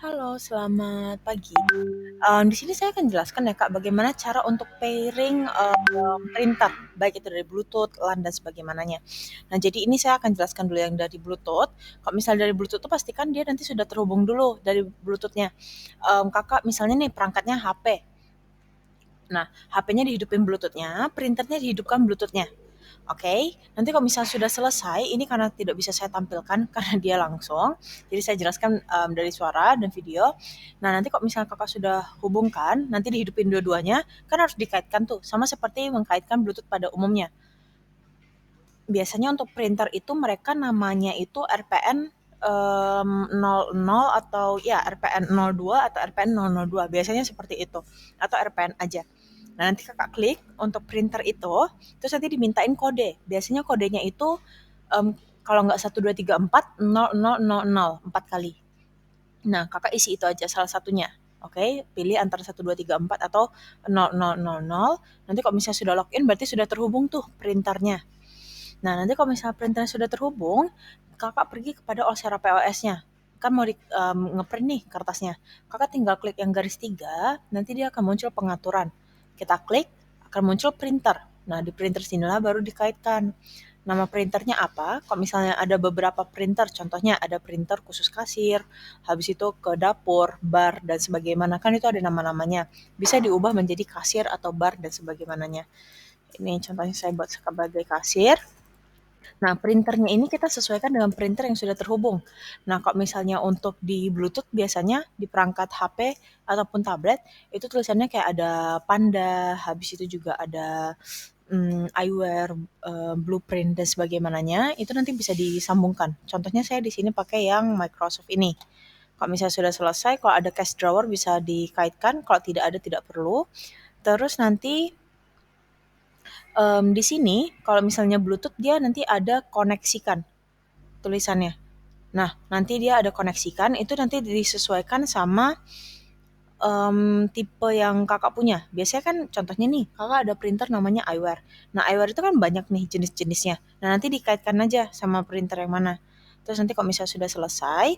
Halo, selamat pagi. Di sini saya akan jelaskan ya Kak, bagaimana cara untuk pairing, printer, baik itu dari Bluetooth, LAN, dan sebagaimananya. Nah, jadi ini saya akan jelaskan dulu yang dari Bluetooth. Kalau misalnya dari Bluetooth tuh pastikan dia nanti sudah terhubung dulu dari Bluetooth-nya. Kakak misalnya nih perangkatnya HP. Nah, HP-nya dihidupin Bluetooth-nya, printernya dihidupkan Bluetooth-nya. Oke, nanti kalau misalnya sudah selesai, ini karena tidak bisa saya tampilkan karena dia langsung, jadi saya jelaskan dari suara dan video. Nah, nanti kalau misalnya kakak sudah hubungkan, nanti dihidupin dua-duanya, kan harus dikaitkan tuh, sama seperti mengkaitkan Bluetooth pada umumnya. Biasanya untuk printer itu mereka namanya itu RPN 00 atau ya RPN 02 atau RPN 002, biasanya seperti itu, atau RPN aja. Nah, nanti kakak klik untuk printer itu, terus nanti dimintain kode. Biasanya kodenya itu em, kalau nggak 1234 0000 4 kali. Nah, kakak isi itu aja salah satunya. Oke, pilih antara 1234 atau 0000. Nanti kalau misalnya sudah login berarti sudah terhubung tuh printernya. Nah, nanti kalau misalnya printernya sudah terhubung, kakak pergi kepada Olsera POS-nya. Kan mau ngeprint nih kertasnya. Kakak tinggal klik yang garis 3, nanti dia akan muncul pengaturan. Kita klik, akan muncul printer. Nah, di printer sinilah baru dikaitkan. Nama printernya apa? Kalau misalnya ada beberapa printer, contohnya ada printer khusus kasir, habis itu ke dapur, bar, dan sebagaimana. Kan itu ada nama-namanya. Bisa diubah menjadi kasir atau bar dan sebagaimananya. Ini contohnya saya buat sebagai kasir. Nah, printernya ini kita sesuaikan dengan printer yang sudah terhubung. Nah, kalau misalnya untuk di Bluetooth biasanya di perangkat HP ataupun tablet itu tulisannya kayak ada Panda, habis itu juga ada eyewear, blueprint dan sebagaimananya, itu nanti bisa disambungkan. Contohnya saya di sini pakai yang Microsoft ini. Kalau misalnya sudah selesai, kalau ada cache drawer bisa dikaitkan, kalau tidak ada tidak perlu. Terus nanti di sini kalau misalnya Bluetooth dia nanti ada koneksikan tulisannya. Nah, nanti dia ada koneksikan, itu nanti disesuaikan sama tipe yang kakak punya. Biasanya kan contohnya nih, kakak ada printer namanya iWare. Nah, iWare itu kan banyak nih jenis-jenisnya. Nah, nanti dikaitkan aja sama printer yang mana. Terus nanti kalau misalnya sudah selesai,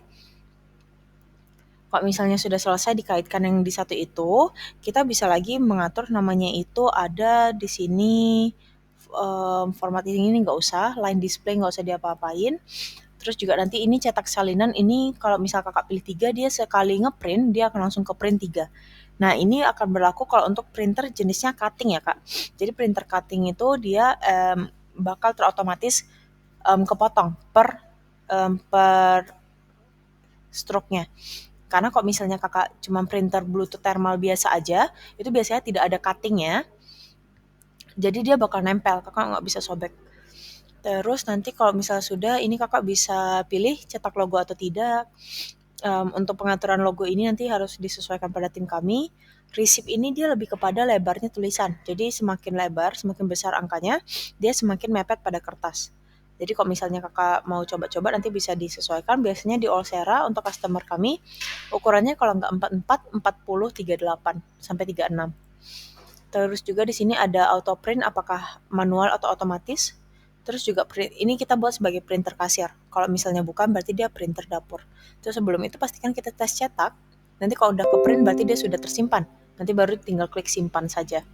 kalau misalnya sudah selesai dikaitkan yang di satu itu, kita bisa lagi mengatur namanya itu ada di sini format ini nggak usah, line display nggak usah diapa-apain. Terus juga nanti ini cetak salinan ini kalau misal kakak pilih 3 dia sekali ngeprint dia akan langsung ke print 3. Nah, ini akan berlaku kalau untuk printer jenisnya cutting ya kak. Jadi printer cutting itu dia bakal terotomatis kepotong per stroke-nya. Karena kalau misalnya kakak cuma printer Bluetooth thermal biasa aja, itu biasanya tidak ada cutting-nya. Jadi dia bakal nempel, kakak nggak bisa sobek. Terus nanti kalau misalnya sudah, ini kakak bisa pilih cetak logo atau tidak. Untuk pengaturan logo ini nanti harus disesuaikan pada tim kami. Receipt ini dia lebih kepada lebarnya tulisan. Jadi semakin lebar, semakin besar angkanya, dia semakin mepet pada kertas. Jadi kalau misalnya kakak mau coba-coba nanti bisa disesuaikan. Biasanya di Olsera untuk customer kami, ukurannya kalau nggak 44, 40, 38, sampai 36. Terus juga di sini ada auto print apakah manual atau otomatis. Terus juga ini kita buat sebagai printer kasir. Kalau misalnya bukan berarti dia printer dapur. Terus sebelum itu pastikan kita tes cetak. Nanti kalau udah ke print berarti dia sudah tersimpan. Nanti baru tinggal klik simpan saja.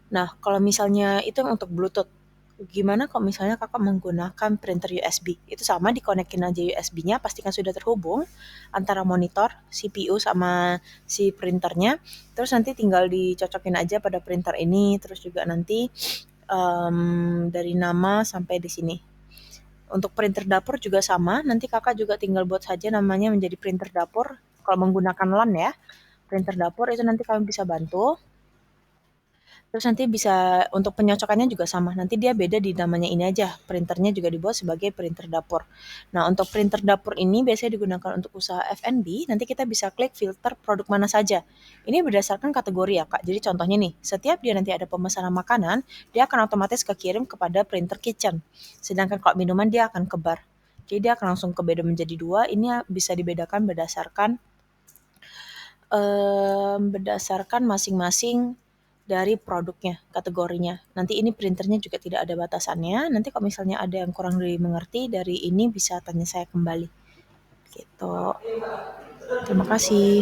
Nah, kalau misalnya itu yang untuk Bluetooth. Gimana kalau misalnya kakak menggunakan printer USB? Itu sama, dikonekin aja USB-nya, pastikan sudah terhubung antara monitor, CPU, sama si printernya. Terus nanti tinggal dicocokin aja pada printer ini, terus juga nanti dari nama sampai di sini. Untuk printer dapur juga sama, nanti kakak juga tinggal buat saja namanya menjadi printer dapur. Kalau menggunakan LAN ya, printer dapur itu nanti kami bisa bantu. Terus nanti bisa untuk penyocokannya juga sama, nanti dia beda di namanya ini aja, printernya juga dibuat sebagai printer dapur. Nah, untuk printer dapur ini biasanya digunakan untuk usaha F&B, nanti kita bisa klik filter produk mana saja. Ini berdasarkan kategori ya Kak, jadi contohnya nih, setiap dia nanti ada pemesanan makanan, dia akan otomatis kekirim kepada printer kitchen. Sedangkan kalau minuman dia akan ke bar. Jadi dia akan langsung ke beda menjadi dua, ini bisa dibedakan berdasarkan masing-masing dari produknya, kategorinya. Nanti ini printernya juga tidak ada batasannya. Nanti kalau misalnya ada yang kurang dimengerti dari ini bisa tanya saya kembali. Gitu. Terima kasih.